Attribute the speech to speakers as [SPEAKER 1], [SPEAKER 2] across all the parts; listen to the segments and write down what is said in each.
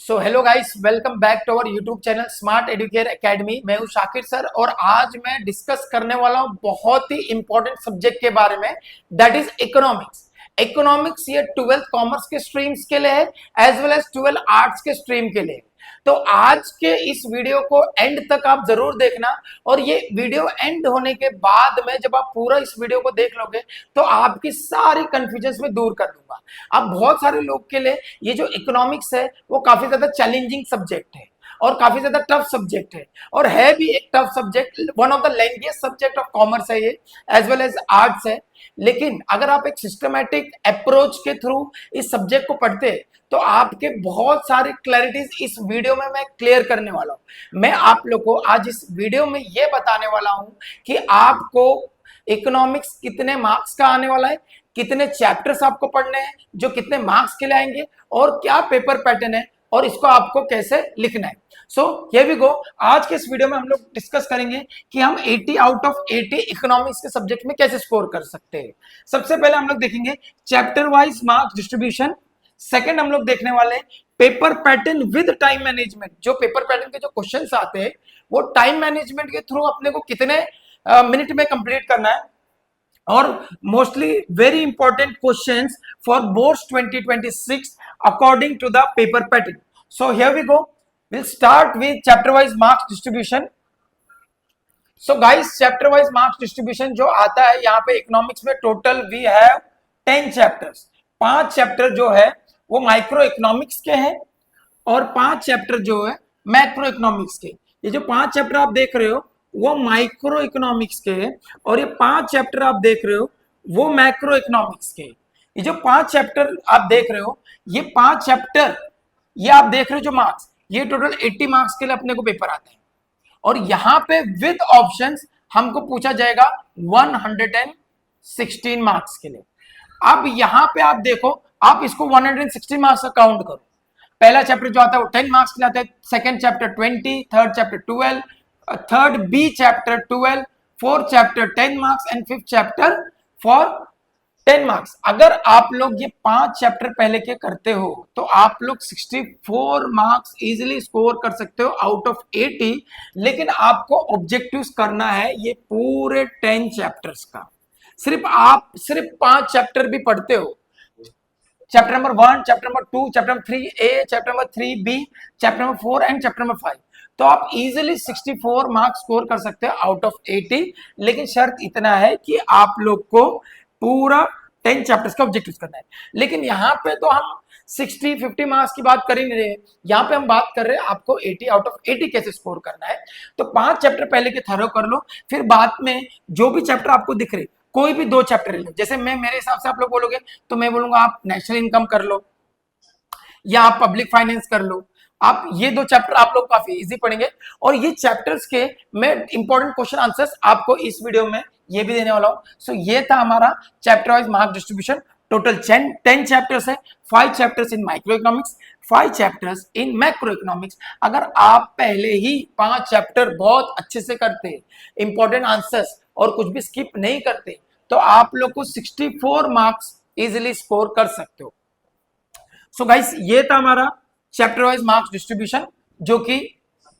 [SPEAKER 1] So hello guys, welcome back to our YouTube channel smart educare academy. मैं हूं Shakir sir और आज मैं डिस्कस करने वाला हूं बहुत ही इंपॉर्टेंट सब्जेक्ट के बारे में, दैट इज इकोनॉमिक्स। इकोनॉमिक्स ये 12th कॉमर्स के स्ट्रीम्स के लिए है एज वेल एज 12 आर्ट्स के स्ट्रीम के लिए। तो आज के इस वीडियो को एंड तक आप जरूर देखना और ये वीडियो एंड होने के बाद में जब आप पूरा इस वीडियो को देख लोगे तो आपकी सारी कंफ्यूजन में दूर कर दूंगा। अब बहुत सारे लोग के लिए ये जो इकोनॉमिक्स है वो काफी ज्यादा चैलेंजिंग सब्जेक्ट है और काफी ज्यादा टफ सब्जेक्ट है और है भी एक tough subject, one of the lengthiest subject of commerce है ये एज वेल एज आर्ट्स है। लेकिन अगर आप एक सिस्टमैटिक अप्रोच के थ्रू इस सब्जेक्ट को पढ़ते तो आपके बहुत सारे क्लैरिटीज इस वीडियो में मैं क्लियर करने वाला हूं। मैं आप लोग को आज इस वीडियो में ये बताने वाला हूं कि आपको इकोनॉमिक्स कितने मार्क्स का आने वाला है, कितने चैप्टर्स आपको पढ़ने हैं जो कितने मार्क्स के लिए आएंगे और क्या पेपर पैटर्न है और इसको आपको कैसे लिखना है। So here we go. आज के इस वीडियो में हम लोग डिस्कस करेंगे कि हम 80 आउट ऑफ 80 इकोनॉमिक्स के सब्जेक्ट में कैसे स्कोर कर सकते हैं। सबसे पहले हम लोग देखेंगे chapter wise marks distribution. Second हम लोग देखने वाले paper pattern with time management. जो पेपर पैटर्न के जो क्वेश्चंस आते हैं वो टाइम मैनेजमेंट के थ्रू अपने को कितने मिनट में कंप्लीट करना है और mostly very important questions for boards 2026 according to the paper pattern. So here we go, we'll start with chapter wise marks distribution. So guys, chapter wise marks distribution जो आता है यहाँ पे इकोनॉमिक्स में total we have 10 chapters। 5 chapter जो है वो micro economics के हैं और 5 चैप्टर जो है मैक्रो इकोनॉमिक्स के। ये जो 5 चैप्टर आप देख रहे हो वो माइक्रो इकोनॉमिक्स के हैं और ये 5 चैप्टर आप देख रहे हो वो मैक्रो इकोनॉमिक्स के। ये जो 5 चैप्टर आप देख रहे हो ये 5 चैप्टर ये आप देख रहे हो जो मार्क्स, ये टोटल 80 मार्क्स के लिए अपने को पेपर आते हैं और यहां पे विद ऑप्शंस हमको पूछा जाएगा 116 मार्क्स के लिए। अब यहां पे आप देखो, आप इसको 116 मार्क्स का काउंट करो। पहला चैप्टर जो आता है वो 10 मार्क्स के लिए आता है, second chapter 20, third chapter 12, third B chapter 12, fourth chapter 10 marks and fifth chapter for 10 marks. अगर आप लोग ये 5 चैप्टर पहले के करते हो तो आप लोग 64 मार्क्स इजीली स्कोर कर सकते हो आउट ऑफ 80। लेकिन आपको ऑब्जेक्टिव्स करना है ये पूरे 10 चैप्टर्स का। सिर्फ 5 चैप्टर भी पढ़ते हो, chapter number 1, chapter number 2, chapter number 3A, chapter number 3B, chapter number 4 and chapter number 5, तो आप इजीली 64 मार्क्स स्कोर कर सकते हो आउट ऑफ 80। लेकिन शर्त इतना है कि आप लोग को पूरा 10 चैप्टर्स का ऑब्जेक्टिव करना है। लेकिन यहाँ पे तो हम 60-50 मार्क्स की बात कर ही नहीं रहे, यहाँ पे हम बात कर रहे हैं आपको 80 आउट ऑफ 80 कैसे स्कोर करना है। तो 5 चैप्टर पहले के थरो कर लो, फिर बाद में जो भी चैप्टर आपको दिख रहे कोई भी 2 चैप्टर ले लो। जैसे मेरे हिसाब से आप लोग बोलोगे तो मैं बोलूंगा आप नेशनल इनकम कर लो या आप पब्लिक फाइनेंस कर लो। आप ये 2 चैप्टर आप लोग काफी इजी पढ़ेंगे और ये चैप्टर्स के मैं इंपॉर्टेंट क्वेश्चन आंसर्स आपको इस वीडियो में ये भी देने वाला हूं। सो ये था हमारा chapter wise mark distribution. Total 10 chapters है, 5 chapters in micro economics, 5 chapters in macro economics. अगर आप पहले ही 5 चैप्टर बहुत अच्छे से करते, इंपॉर्टेंट आंसर्स और कुछ भी स्किप नहीं करते तो आप लोग को 64 मार्क्स इजिली स्कोर कर सकते हो। सो गाइस, ये था हमारा चैप्टर वाइज मार्क्स डिस्ट्रीब्यूशन जो कि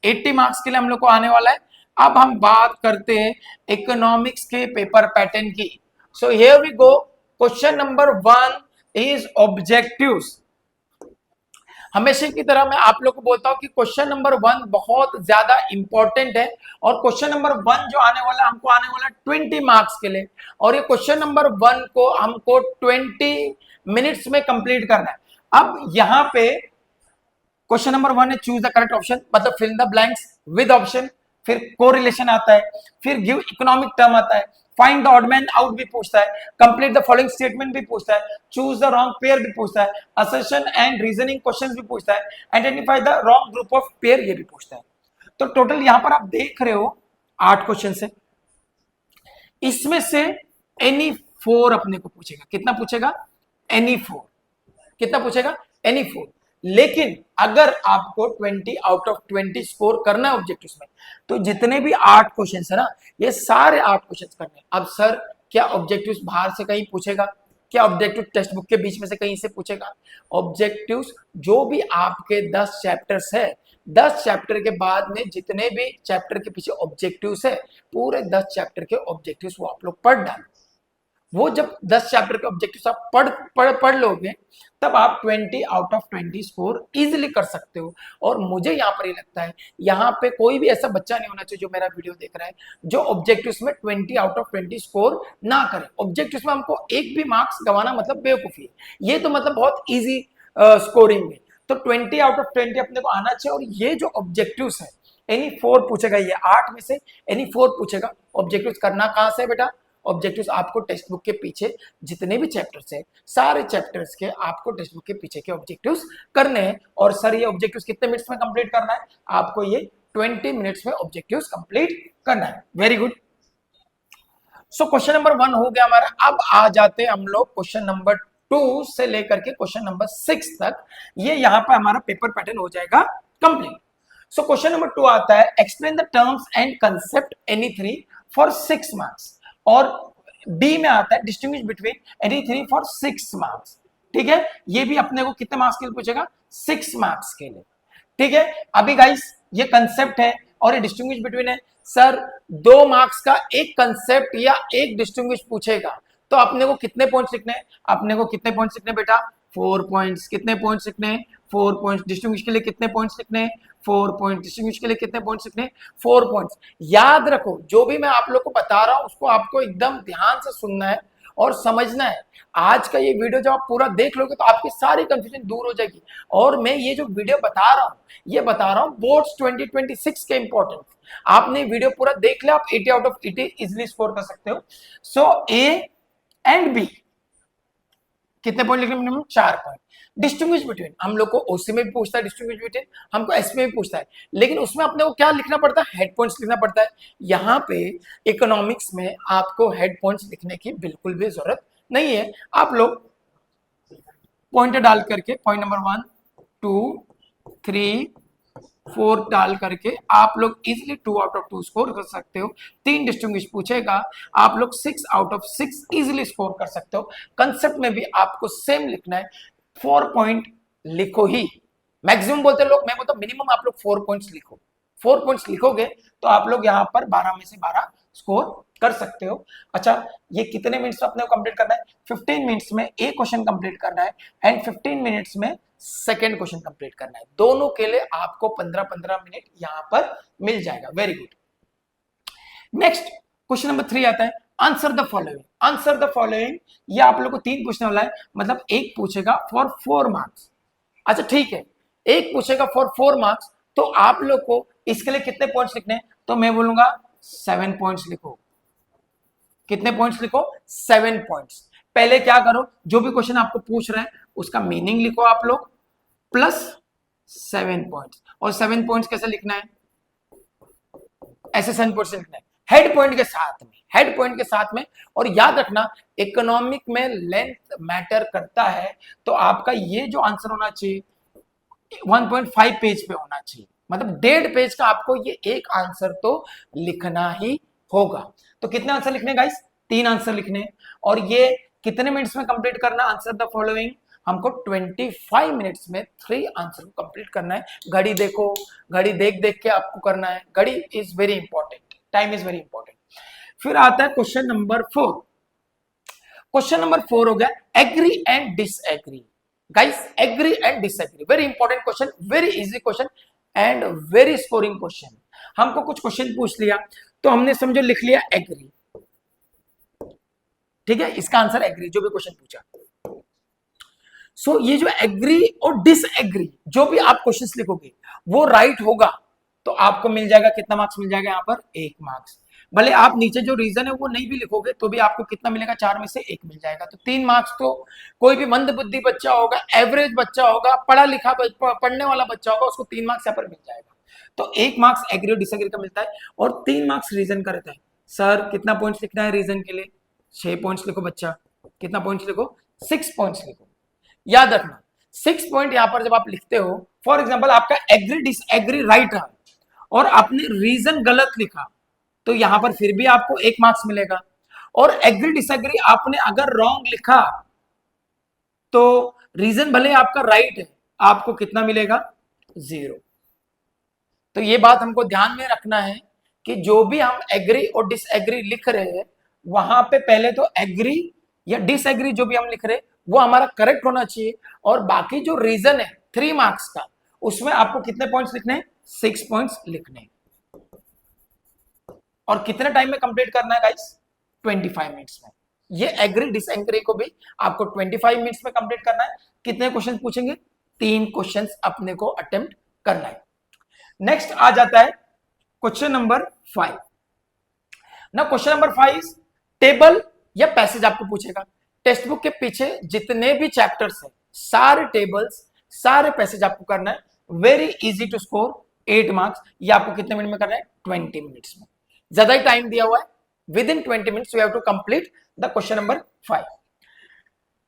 [SPEAKER 1] 80 मार्क्स के लिए हम लोग को आने वाला है। अब हम बात करते हैं इकोनॉमिक्स के पेपर पैटर्न की। So here we go. Question number 1 is objectives. हमेशा की तरह मैं आप लोग को बोलता हूं कि क्वेश्चन नंबर 1 बहुत ज्यादा इंपॉर्टेंट है और क्वेश्चन नंबर 1 जो आने वाला हमको आने वाला 20 मार्क्स के लिए और ये क्वेश्चन नंबर 1 को हमको 20 मिनट्स में कंप्लीट करना है। अब यहां पे क्वेश्चन नंबर 1 है चूज द करेक्ट ऑप्शन, मतलब fill the blanks with option, फिर कोरिलेशन आता है, फिर गिव इकोनॉमिक टर्म आता है, find the odd man out भी पूछता है, कंप्लीट द फॉलोइंग स्टेटमेंट भी पूछता है, चूज द रॉन्ग पेयर भी पूछता है, असर्शन एंड रीजनिंग क्वेश्चंस भी पूछता है, identify the wrong group of pair ये भी पूछता है। तो टोटल यहां पर आप देख रहे हो 8 क्वेश्चन है। इसमें से एनी 4 अपने को पूछेगा। कितना पूछेगा? एनी 4। कितना पूछेगा? एनी 4। लेकिन अगर आपको 20 आउट ऑफ 20 स्कोर करना है ऑब्जेक्टिव्स में तो जितने भी 8 क्वेश्चंस है ना, ये सारे 8 क्वेश्चंस करने हैं। अब सर क्या ऑब्जेक्टिव्स बाहर से कहीं पूछेगा? क्या ऑब्जेक्टिव टेक्स्ट बुक के बीच में से कहीं से पूछेगा? ऑब्जेक्टिव्स जो भी आपके 10 चैप्टर्स है, 10 चैप्टर के बाद में जितने भी चैप्टर के पीछे ऑब्जेक्टिव्स है, पूरे 10 चैप्टर के ऑब्जेक्टिव्स वो आप लोग पढ़ डालो। वो जब 10 चैप्टर के ऑब्जेक्टिव्स आप पढ़ लोगे, तब आप 20 आउट ऑफ 20 स्कोर इजीली कर सकते हो। और मुझे यहाँ पर ये लगता है, यहाँ पे कोई भी ऐसा बच्चा नहीं होना चाहिए जो मेरा वीडियो देख रहा है जो ऑब्जेक्टिव्स में 20 आउट ऑफ 20 स्कोर ना करे। ऑब्जेक्टिव्स में हमको एक भी मार्क्स गंवाना मतलब बेवकूफी है, ये तो मतलब बहुत ईजी स्कोरिंग है। तो 20 आउट ऑफ 20 अपने को आना चाहिए। और ये जो ऑब्जेक्टिव्स है, एनी 4 पूछेगा, ये 8 में से एनी 4 पूछेगा। ऑब्जेक्टिव्स करना कहां से बेटा? ऑब्जेक्टिव्स आपको टेक्स्ट बुक के पीछे जितने भी चैप्टर्स हैं, सारे चैप्टर्स के आपको टेक्स्ट बुक के पीछे के ऑब्जेक्टिव्स करने हैं। और सर ये ऑब्जेक्टिव्स कितने मिनट्स में कंप्लीट करना है? आपको ये 20 मिनट्स में ऑब्जेक्टिव्स कंप्लीट करना है। Very good. So question number 1 हो गया हमारा। अब आ जाते हैं हम लोग क्वेश्चन नंबर 2 से लेकर के क्वेश्चन नंबर 6 तक। ये यहाँ पे हमारा पेपर पैटर्न हो जाएगा कंप्लीट। सो क्वेश्चन नंबर 2 आता है, explain the terms and concept any 3 for 6 marks. और बी में आता है, distinguish between any 3 for 6 marks. ठीक है, ये भी अपने को कितने मार्क्स के लिए पूछेगा? 6 मार्क्स के लिए। ठीक है, अभी गाइस ये कंसेप्ट है और ये डिस्टिंग्विश बिटवीन है। सर 2 मार्क्स का एक कंसेप्ट या एक डिस्टिंग्विश पूछेगा तो अपने को कितने पॉइंट्स लिखने हैं? अपने को कितने पॉइंट्स लिखने बेटा? 4 पॉइंट्स। कितने पॉइंट्स लिखने हैं? 4 पॉइंट्स। डिस्टिंग्विश के लिए कितने पॉइंट्स लिखने हैं? 4 पॉइंट्स। डिस्टिंग्विश के लिए कितने पॉइंट्स लिखने हैं? 4 पॉइंट्स। याद रखो, जो भी मैं आप लोग को बता रहा हूं उसको आपको एकदम ध्यान से सुनना है और समझना है। आज का ये वीडियो जब आप पूरा देख लोगे तो आपकी सारी कंफ्यूजन दूर हो जाएगी। और मैं ये जो वीडियो बता रहा हूँ, ये बता रहा हूँ बोर्ड्स 2026 के इंपॉर्टेंट। आपने वीडियो पूरा देख लिया, आप 80 आउट ऑफ 80 इजिली स्कोर कर सकते हो। सो ए एंड बी कितने पॉइंट लिखने? Minimum 4 point. डिस्टिंग्विश बिटवीन हम लोग को ओसी में भी पूछता है, डिस्टिंग्विश बिटवीन हमको एस में भी पूछता है, लेकिन उसमें अपने को क्या लिखना पड़ता है? हेड पॉइंट्स लिखना पड़ता है। यहाँ पे इकोनॉमिक्स में आपको हेड पॉइंट्स लिखने की बिल्कुल भी जरूरत नहीं है। आप लोग पॉइंट डाल करके पॉइंट नंबर 1 2 3 4 डाल करके आप लोग इजिली 2 आउट ऑफ 2 स्कोर कर सकते हो। 3 डिस्टिंग्विश पूछेगा, आप लोग 6 आउट ऑफ 6 इजिली स्कोर कर सकते हो। कंसेप्ट में भी आपको सेम लिखना है, 4 पॉइंट लिखो ही। मैक्सिमम बोलते लोग, मैं बोलता मिनिमम आप लोग 4 पॉइंट्स लिखो। 4 पॉइंट्स लिखोगे तो आप लोग यहाँ पर 12 में से 12 स्कोर कर सकते हो। अच्छा, ये कितने मिनट्स में अपने को कंप्लीट करना है? 15 मिनट्स में एक क्वेश्चन कंप्लीट करना है एंड 15 मिनट्स में सेकेंड क्वेश्चन कंप्लीट करना है। दोनों के लिए आपको 15-15 मिनट यहां पर मिल जाएगा। Very good. Next question number 3 आता है, answer the following. Answer the following, ये आप लोग को 3 पूछने वाला है, मतलब एक पूछेगा फॉर 4 मार्क्स। अच्छा ठीक है, एक पूछेगा फॉर 4 मार्क्स, तो आप लोग को इसके लिए कितने पॉइंट्स लिखने हैं? तो मैं बोलूंगा 7 पॉइंट्स लिखो। कितने पॉइंट्स लिखो? 7 पॉइंट्स। पहले क्या करो, जो भी क्वेश्चन आपको पूछ रहे हैं उसका मीनिंग लिखो आप लोग, प्लस 7 पॉइंट्स। और 7 पॉइंट्स कैसे लिखना है? ऐसे 7 पॉइंट्स लिखना है हेड पॉइंट के साथ में, हेड पॉइंट के साथ में। और याद रखना, इकोनॉमिक में लेंथ मैटर करता है, तो आपका ये जो आंसर होना चाहिए 1.5 पेज पे होना चाहिए, मतलब 1.5 पेज का आपको ये एक आंसर तो लिखना ही होगा। तो कितने आंसर लिखने गाइस? 3 आंसर लिखने। और ये कितने मिनट्स में कंप्लीट करना? आंसर द फॉलोइंग हमको 25 मिनट्स में 3 आंसर को कंप्लीट करना है। घड़ी देखो, घड़ी देख देख के आपको करना है। घड़ी is very important, time is very important. फिर आता है क्वेश्चन नंबर 4। क्वेश्चन नंबर 4 हो गया, agree and disagree. Guys agree and disagree very important question, very easy question and very scoring question. हमको कुछ क्वेश्चन पूछ लिया तो हमने समझो लिख लिया एग्री। ठीक है, इसका आंसर एग्री, जो भी क्वेश्चन पूछा। सो ये जो एग्री और डिसएग्री जो भी आप क्वेश्चंस लिखोगे वो राइट होगा तो आपको मिल जाएगा, कितना मार्क्स मिल जाएगा? यहाँ पर 1 मार्क्स। भले आप नीचे जो रीजन है वो नहीं भी लिखोगे तो भी आपको कितना मिलेगा? 4 में से 1 मिल जाएगा। तो 3 मार्क्स तो कोई भी मंद बुद्धि बच्चा होगा, एवरेज बच्चा होगा, पढ़ा लिखा पढ़ने वाला बच्चा होगा, उसको 3 मार्क्स यहाँ पर मिल जाएगा। तो 1 मार्क्स एग्री और डिसएग्री का मिलता है और 3 मार्क्स रीजन का रहता है। सर कितना पॉइंट्स लिखना है रीजन के लिए? 6 पॉइंट्स लिखो बच्चा। कितना पॉइंट्स लिखो? 6 पॉइंट्स लिखो। याद रखना 6 पॉइंट यहां पर जब आप लिखते हो, फॉर एग्जांपल आपका एग्री डिसएग्री राइट रहा और आपने रीजन गलत लिखा तो यहां पर फिर भी आपको 1 मार्क्स मिलेगा। और एग्री डिसएग्री आपने अगर रॉन्ग लिखा तो रीजन भले आपका राइट है, आपको कितना मिलेगा? 0। तो ये बात हमको ध्यान में रखना है कि जो भी हम एग्री और डिसएग्री लिख रहे हैं, वहां पे पहले तो एग्री या डिसएग्री जो भी हम लिख रहे हैं वो हमारा करेक्ट होना चाहिए, और बाकी जो रीजन है 3 मार्क्स का, उसमें आपको कितने पॉइंट्स लिखने हैं? 6 पॉइंट्स लिखने हैं। और कितने टाइम में कंप्लीट करना है गाइस? 25 मिनट्स में। ये एग्री डिसएग्री को भी आपको 25 मिनट्स में कंप्लीट करना है। कितने क्वेश्चन पूछेंगे? 3 क्वेश्चन अपने को अटेम्प्ट करना है। नेक्स्ट आ जाता है क्वेश्चन नंबर 5। ना क्वेश्चन नंबर 5 टेबल या पैसेज आपको पूछेगा। टेक्स्ट बुक के पीछे जितने भी चैप्टर्स हैं, सारे टेबल्स, सारे पैसेज आपको करना है। Very easy to score 8 marks. ये आपको कितने मिनट में करना है? 20 मिनट्स में। ज्यादा ही टाइम दिया हुआ है, within 20 minutes you have to complete the question number 5।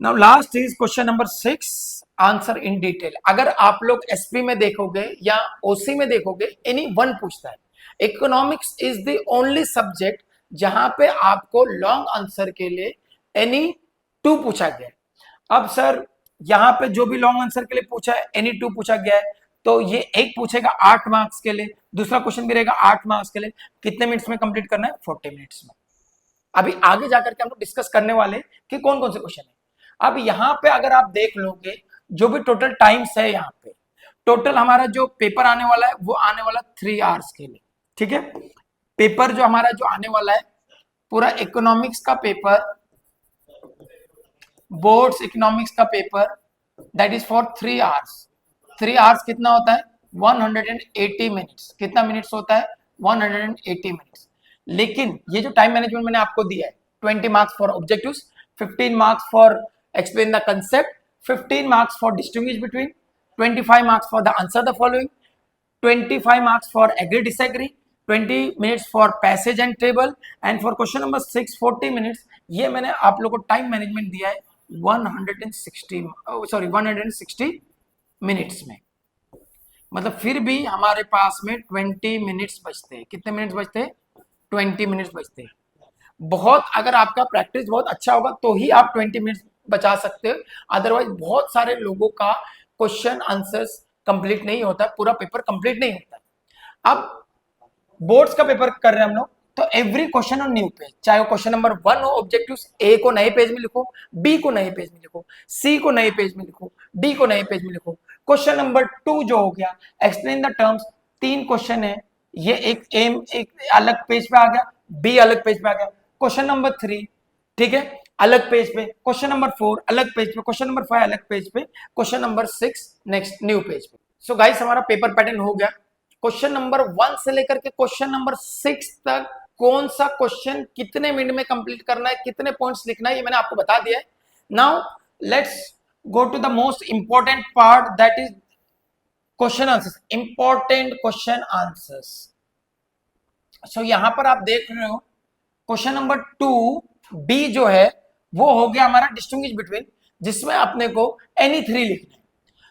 [SPEAKER 1] Now last is question number 6, answer in detail. अगर आप लोग एसपी में देखोगे या ओसी में देखोगे, एनी वन पूछता है। Economics is the only subject जहां पे आपको लॉन्ग आंसर के लिए एनी 2 पूछा गया है। अब सर यहां पे जो भी लॉन्ग आंसर के लिए पूछा है, एनी 2 पूछा गया है, तो ये एक पूछेगा 8 मार्क्स के लिए, दूसरा क्वेश्चन भी रहेगा 8 मार्क्स के लिए। कितने मिनट्स में कंप्लीट करना है? 40 मिनट्स में। अभी आगे जाकर के हम लोग डिस्कस करने वाले कि कौन कौन से क्वेश्चन है। अब यहां पे अगर आप देख लोगे, जो भी टोटल टाइम्स है, यहाँ पे टोटल हमारा जो पेपर आने वाला है वो आने वाला 3 आवर्स के लिए। ठीक है, पेपर जो हमारा जो आने वाला है, पूरा इकोनॉमिक्स का पेपर, बोर्ड्स इकोनॉमिक्स का paper, that is for 3 hours. 3 hours कितना होता है? 180 मिनट्स। कितना मिनट्स होता है? 180 मिनट्स। लेकिन ये जो टाइम मैनेजमेंट मैंने आपको दिया है, 20 marks for objectives, 15 marks for explain the concept, 15 marks for distinguish between, 25 marks for the answer the following, 25 marks for agree disagree, 20 minutes for passage and table, and for question number 6 40 minutes। ये मैंने आप लोगों को time management दिया है 160 minutes में। मतलब फिर भी हमारे पास में 20 मिनट्स बचते हैं। कितने मिनट्स बचते हैं? 20 मिनट्स बचते हैं। बहुत, अगर आपका प्रैक्टिस बहुत अच्छा होगा तो ही आप 20 मिनट्स बचा सकते हो, अदरवाइज बहुत सारे लोगों का क्वेश्चन आंसर्स कंप्लीट नहीं होता, पूरा पेपर कंप्लीट नहीं होता। अब बोर्ड्स का पेपर कर रहे हैं हम लोग, तो every question on new page, चाहे वो क्वेश्चन नंबर 1 हो, ऑब्जेक्टिव्स ए को नए पेज में लिखो, बी को नए पेज में लिखो, सी को नए पेज में लिखो, डी को नए पेज में लिखो। क्वेश्चन नंबर 2 जो हो गया एक्सप्लेन द टर्म्स, 3 क्वेश्चन है, ये एक अलग पेज पे आ गया, बी अलग पेज पे आ गया। क्वेश्चन नंबर 3, ठीक है, अलग पेज पे। क्वेश्चन नंबर 4 अलग पेज पे। क्वेश्चन नंबर 5 अलग पेज पे। Question number 6 next new page पे। सो गाइस हमारा पेपर पैटर्न हो गया। क्वेश्चन नंबर 1 से लेकर के क्वेश्चन नंबर 6 तक कौन सा क्वेश्चन कितने मिनट में कंप्लीट करना है, कितने पॉइंट्स लिखना है, ये मैंने आपको बता दिया है। Now let's go to the most important part, that is question answers, important question answers. So यहां पर आप देख रहे हो क्वेश्चन नंबर 2 बी जो है वो हो गया हमारा डिस्टिंग्विश बिटवीन, जिसमें अपने को एनी 3 लिखना है।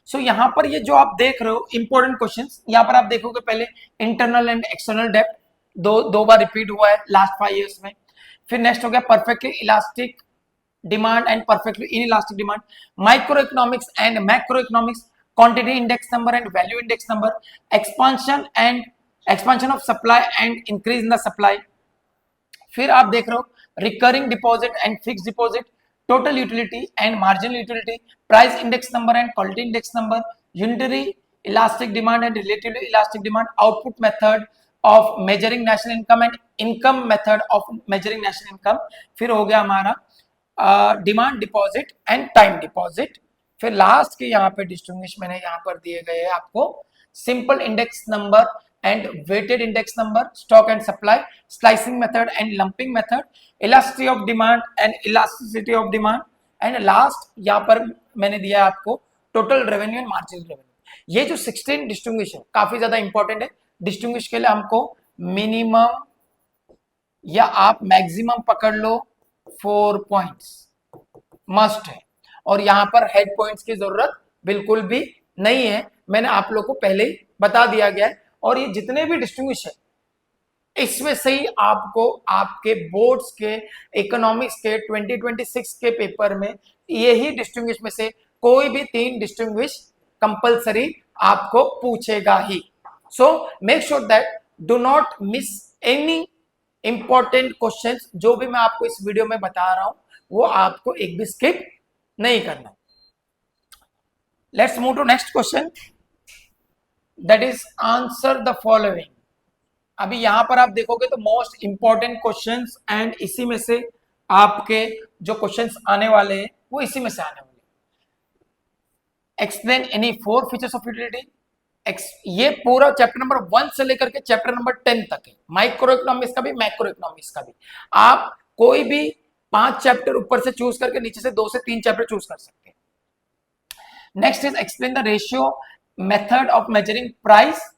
[SPEAKER 1] सो यहां पर ये जो आप देख रहे हो इंपॉर्टेंट क्वेश्चंस, यहां पर आप देखोगे पहले इंटरनल एंड एक्सटर्नल डेब्ट दो बार रिपीट हुआ है लास्ट 5 इयर्स में। फिर नेक्स्ट हो गया perfectly elastic demand and perfectly inelastic demand, micro economics and macro economics, quantity index number and value index number, expansion of supply and increase in the supply. फिर आप देख रहे हो recurring deposit and fix deposit, total utility and marginal utility, price index number and quality index number, unitary elastic demand and relatively elastic demand, output method of measuring national income and income method of measuring national income. फिर हो गया हमारा demand deposit and time deposit. फिर last के यहाँ पे distinguish मैंने यहाँ पर दिए गए हैं आपको simple index number and weighted index number, stock and supply, slicing method and lumping method, elasticity of demand and elasticity of demand, and last यहाँ पर मैंने दिया आपको total revenue and marginal revenue। ये जो 16 डिस्टिंग्विश है काफी ज्यादा इंपॉर्टेंट है। डिस्टिंग्विश के लिए हमको मिनिमम या आप मैक्सिमम पकड़ लो 4 पॉइंट्स मस्ट है, और यहाँ पर हेड पॉइंट्स की जरूरत बिल्कुल भी नहीं है, मैंने आप लोग को पहले ही बता दिया गया है। और ये जितने भी डिस्टिंग्विश है इसमें से ही आपको आपके बोर्ड्स के इकोनॉमिक्स के 2026 के पेपर में यही डिस्टिंग्विश में से कोई भी 3 डिस्टिंग्विश कंपलसरी आपको पूछेगा ही. So make sure that do not miss any important questions. जो भी मैं आपको इस वीडियो में बता रहा हूं वो आपको एक भी स्किप नहीं करना. Let's move to next question, that is answer the following. अभी यहां पर आप देखोगे तो मोस्ट इंपॉर्टेंट क्वेश्चंस एंड इसी में से आपके जो क्वेश्चंस आने वाले हैं वो इसी में से आने वाले हैं. Explain any 4 features of utility. ये पूरा चैप्टर नंबर 1 से लेकर के चैप्टर नंबर 10 तक है. माइक्रो इकोनॉमिक्स का भी, मैक्रो इकोनॉमिक्स का भी. आप कोई भी 5 चैप्टर ऊपर से चूज करके नीचे से 2 से 3 चैप्टर चूज कर सकते हैं. Next is explain the ratio method of measuring price.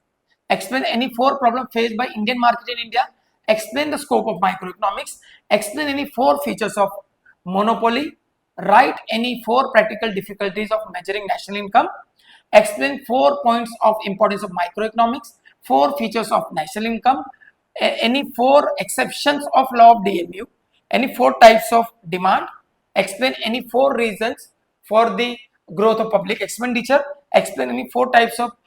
[SPEAKER 1] Explain any 4 problems faced by Indian market in India. Explain the scope of microeconomics. Explain any 4 features of monopoly. Write any 4 practical difficulties of measuring national income. Explain 4 points of importance of microeconomics. 4 features of national income. Any 4 exceptions of law of DMU. Any 4 types of demand. Explain any 4 reasons for the growth of public expenditure. Explain any 4 types of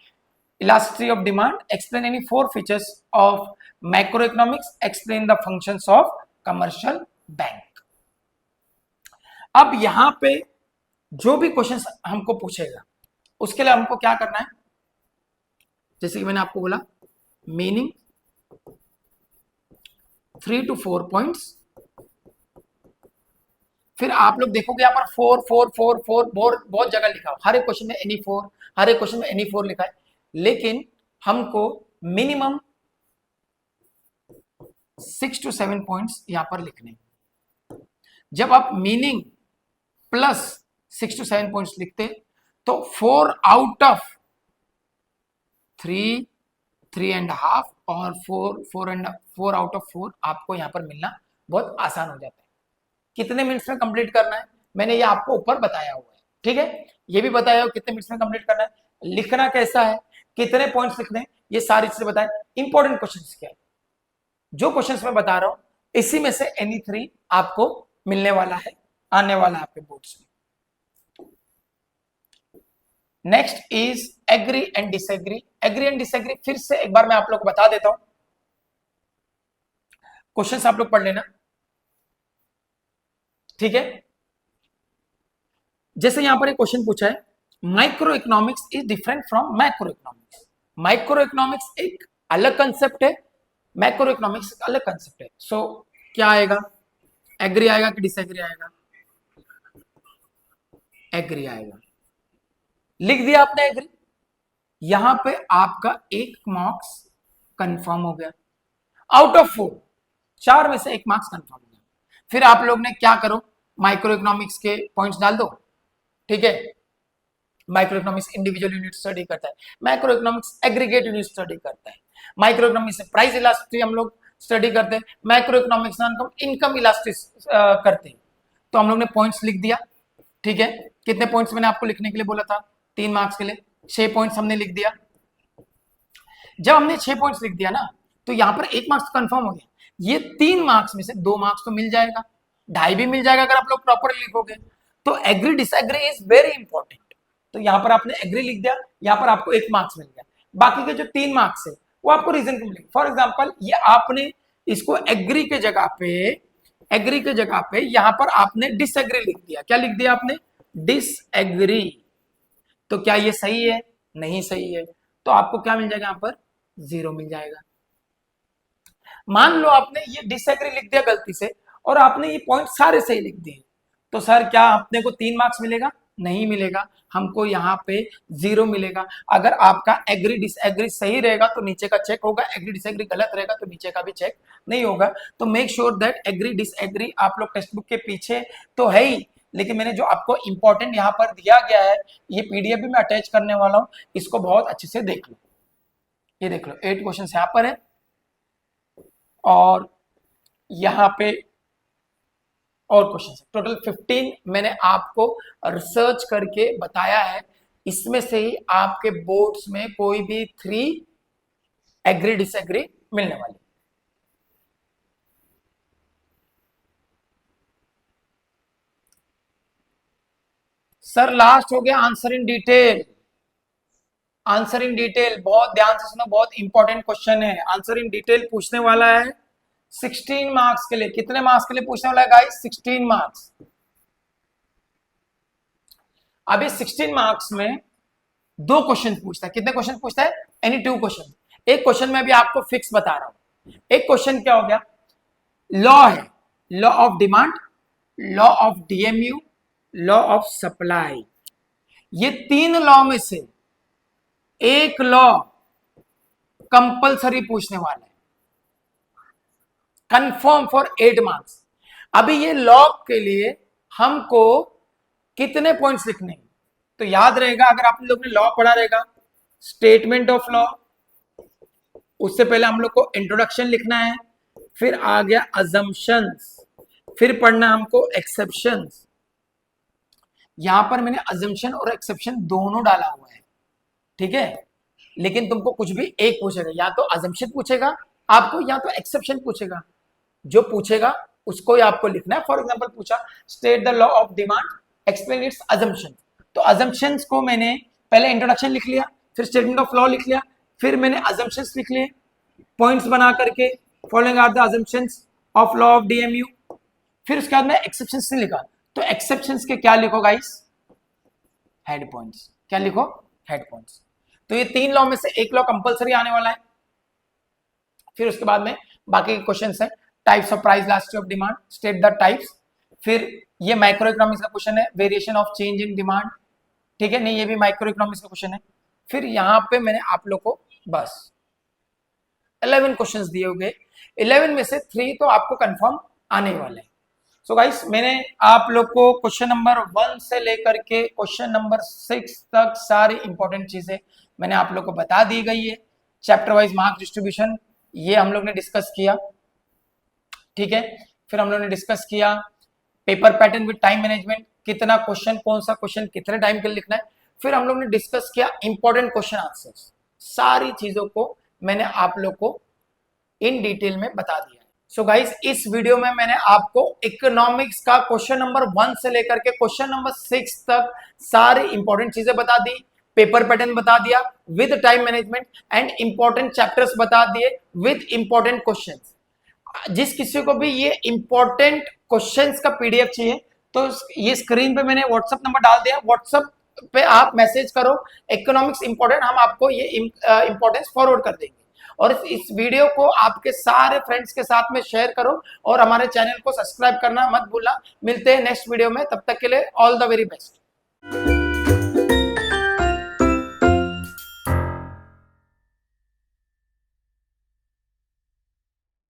[SPEAKER 1] elasticity of demand. Explain any 4 features of macroeconomics. Explain the functions of commercial bank. अब यहां पे जो भी questions हमको पूछेगा उसके लिए हमको क्या करना है, जैसे कि मैंने आपको बोला मीनिंग 3 to 4 पॉइंट्स. फिर आप लोग देखोगे यहां पर 4 4 4 4 बहुत जगह लिखा हो. हर एक क्वेश्चन में एनी 4, हर एक क्वेश्चन में एनी 4 लिखा है, लेकिन हमको मिनिमम 6 to 7 पॉइंट्स यहां पर लिखने. जब आप मीनिंग प्लस 6 to 7 पॉइंट्स लिखते तो 4 आउट ऑफ 3, 3.5 और 4 आउट ऑफ 4 आपको यहां पर मिलना बहुत आसान हो जाता है. कितने मिनट्स में कंप्लीट करना है मैंने ये आपको ऊपर बताया हुआ है. ठीक है, ये भी बताया हो कितने मिनट्स में कंप्लीट करना है, लिखना कैसा है, कितने पॉइंट्स लिखने हैं, ये सारी चीजें बताएं. इंपॉर्टेंट क्वेश्चंस क्या है, जो क्वेश्चंस मैं बता रहा हूं इसी में से एनी 3 आपको मिलने वाला है, आने वाला है आपके बोर्ड्स में. Next is agree and disagree. Agree and disagree फिर से एक बार मैं आप लोग को बता देता हूं, क्वेश्चंस आप लोग पढ़ लेना. ठीक है, जैसे यहां पर एक क्वेश्चन पूछा है, micro economics is different from macro economics. Micro economics एक अलग कंसेप्ट है, मैक्रो इकोनॉमिक्स एक अलग कंसेप्ट है. सो क्या आएगा, एग्री आएगा कि डिसएग्री आएगा? एग्री आएगा. लिख दिया आपने एग्री, यहां पे आपका 1 मार्क्स कंफर्म हो गया. आउट ऑफ 4 में से 1 मार्क्स कंफर्म हो गया. फिर आप लोग ने क्या करो, माइक्रो इकोनॉमिक्स के पॉइंट्स डाल दो. ठीक है, micro economics individual unit study करता है, micro economics aggregate unit study करता है. माइक्रो इकोनॉमिक्स में प्राइस इलास्टिसिटी हम लोग स्टडी करते हैं, माइक्रो इकोनॉमिक्स में हम इनकम इलास्टिसिटी करते हैं. तो हम लोग ने पॉइंट्स लिख दिया. ठीक है, कितने पॉइंट्स मैंने आपको लिखने के लिए बोला था 3 मार्क्स के लिए? 6 पॉइंट्स हमने लिख दिया. जब हमने 6 पॉइंट्स लिख दिया ना तो यहां पर 1 मार्क्स कंफर्म हो गया. ये 3 मार्क्स में से 2 मार्क्स तो मिल जाएगा, 2.5 भी मिल जाएगा अगर आप लोग प्रॉपर लिखोगे. तो agree disagree is very important. तो यहां पर आपने एग्री लिख दिया, यहां पर आपको 1 मार्क्स मिल गया. बाकी के जो 3 मार्क्स है वो आपको रीजन के मिलेंगे. फॉर एग्जांपल ये आपने इसको एग्री के जगह पे यहां पर आपने डिसएग्री लिख दिया. क्या लिख दिया आपने? डिसएग्री. तो क्या ये सही है? नहीं सही है. तो आपको क्या मिल जाएगा, यहां पर 0 मिल जाएगा. मान लो आपने ये डिसएग्री लिख दिया गलती से और आपने ये पॉइंट सारे सही लिख दिए, तो सर क्या अपने को 3 मार्क्स मिलेगा? नहीं मिलेगा, हमको यहाँ पे 0 मिलेगा. अगर आपका एग्री डिसएग्री सही रहेगा तो नीचे का चेक होगा, एग्री डिसएग्री गलत रहेगा तो नीचे का भी चेक नहीं होगा. तो make sure that agree disagree आप लोग टेक्स्ट बुक के पीछे तो है ही, लेकिन मैंने जो आपको इंपॉर्टेंट यहाँ पर दिया गया है, ये पीडीएफ भी मैं अटैच करने वाला हूँ, इसको बहुत अच्छे से देख लो. ये देख लो 8 क्वेश्चन यहाँ पर है और यहाँ पे और क्वेश्चन टोटल 15 मैंने आपको रिसर्च करके बताया है. इसमें से ही आपके बोर्ड्स में कोई भी 3 एग्री डिसएग्री मिलने वाली. सर लास्ट हो गया answer in detail. Answer in detail बहुत ध्यान से सुनो, बहुत इंपॉर्टेंट क्वेश्चन है। आंसर इन डिटेल पूछने वाला है 16 मार्क्स के लिए। कितने मार्क्स के लिए पूछने वाला है गाइस? 16 मार्क्स। अभी 16 मार्क्स में दो क्वेश्चन पूछता है। कितने क्वेश्चन पूछता है? Any two question. एक क्वेश्चन में अभी आपको फिक्स बता रहा हूं। एक क्वेश्चन क्या हो गया, लॉ है, law of demand, law of DMU, law of supply. ये तीन लॉ में से एक लॉ कंपलसरी पूछने वाला है, कंफर्म फॉर 8 मार्क्स। अभी ये लॉ के लिए हमको कितने पॉइंट्स लिखने हैं? तो याद रहेगा, अगर आप लोग ने लॉ पढ़ा रहेगा, स्टेटमेंट ऑफ लॉ, उससे पहले हम लोग को इंट्रोडक्शन लिखना है, फिर आ गया अजम्पशंस, फिर पढ़ना हमको एक्सेप्शंस। यहां पर मैंने अजम्पशन और एक्सेप्शन दोनों डाला हुआ है, ठीक है। लेकिन तुमको कुछ भी एक पूछेगा, या तो अजम्पशन पूछेगा आपको, या तो एक्सेप्शन पूछेगा। जो पूछेगा उसको ही आपको लिखना है। फॉर एग्जांपल पूछा state the law of demand, explain it's assumption, तो अजम्पशंस को मैंने पहले इंट्रोडक्शन लिख लिया, फिर स्टेटमेंट ऑफ लॉ लिख लिया, फिर मैंने अजम्पशंस लिख लिए पॉइंट्स बना करके, following are the assumptions of law of DMU. फिर उसके बाद में एक्सेप्शंस नहीं लिखा, तो एक्सेप्शंस के क्या लिखो गाइस? Head points. क्या लिखो? Head points. तो ये तीन लॉ में से एक लॉ कंपलसरी आने वाला है। फिर उसके बाद में बाकी के क्वेश्चंस है, types of price elasticity of demand, state the types. फिर ये माइक्रो इकोनॉमिक्स का क्वेश्चन है, variation of change in demand, ठीक है, नहीं ये भी माइक्रो इकोनॉमिक्स का क्वेश्चन है। फिर यहाँ पे मैंने आप लोग को बस 11 क्वेश्चंस दिए हुए, 11 में से 3 तो आपको कंफर्म आने वाले हैं। सो गाइस, मैंने आप लोग को क्वेश्चन नंबर 1 से लेकर के क्वेश्चन नंबर 6 तक सारी इंपॉर्टेंट चीजें मैंने आप लोग को बता दी गई है। चैप्टर वाइज मार्क डिस्ट्रीब्यूशन ये हम लोग ने डिस्कस किया, ठीक है। फिर हम लोग ने डिस्कस किया paper pattern with time management, कितना क्वेश्चन, कौन सा क्वेश्चन कितने टाइम के लिए लिखना है। फिर हम लोग ने डिस्कस किया इंपॉर्टेंट क्वेश्चन आंसर्स। सारी चीजों को मैंने आप लोग को इन डिटेल में बता दिया। सो गाइस, इस वीडियो में मैंने आपको इकोनॉमिक्स का क्वेश्चन नंबर 1 से लेकर के क्वेश्चन नंबर 6 तक सारी इंपॉर्टेंट चीजें बता दी, पेपर पैटर्न बता दिया with time management, and important chapters बता दिए विद इंपॉर्टेंट क्वेश्चंस। जिस किसी को भी ये इंपॉर्टेंट क्वेश्चंस का पीडीएफ चाहिए तो ये स्क्रीन पे मैंने व्हाट्सएप नंबर डाल दिया, व्हाट्सएप पे आप मैसेज करो इकोनॉमिक्स इंपॉर्टेंट, हम आपको ये इंपॉर्टेंस फॉरवर्ड कर देंगे। और इस वीडियो को आपके सारे फ्रेंड्स के साथ में शेयर करो, और हमारे चैनल को सब्सक्राइब करना मत भूलना। मिलते हैं नेक्स्ट वीडियो में, तब तक के लिए ऑल द वेरी बेस्ट।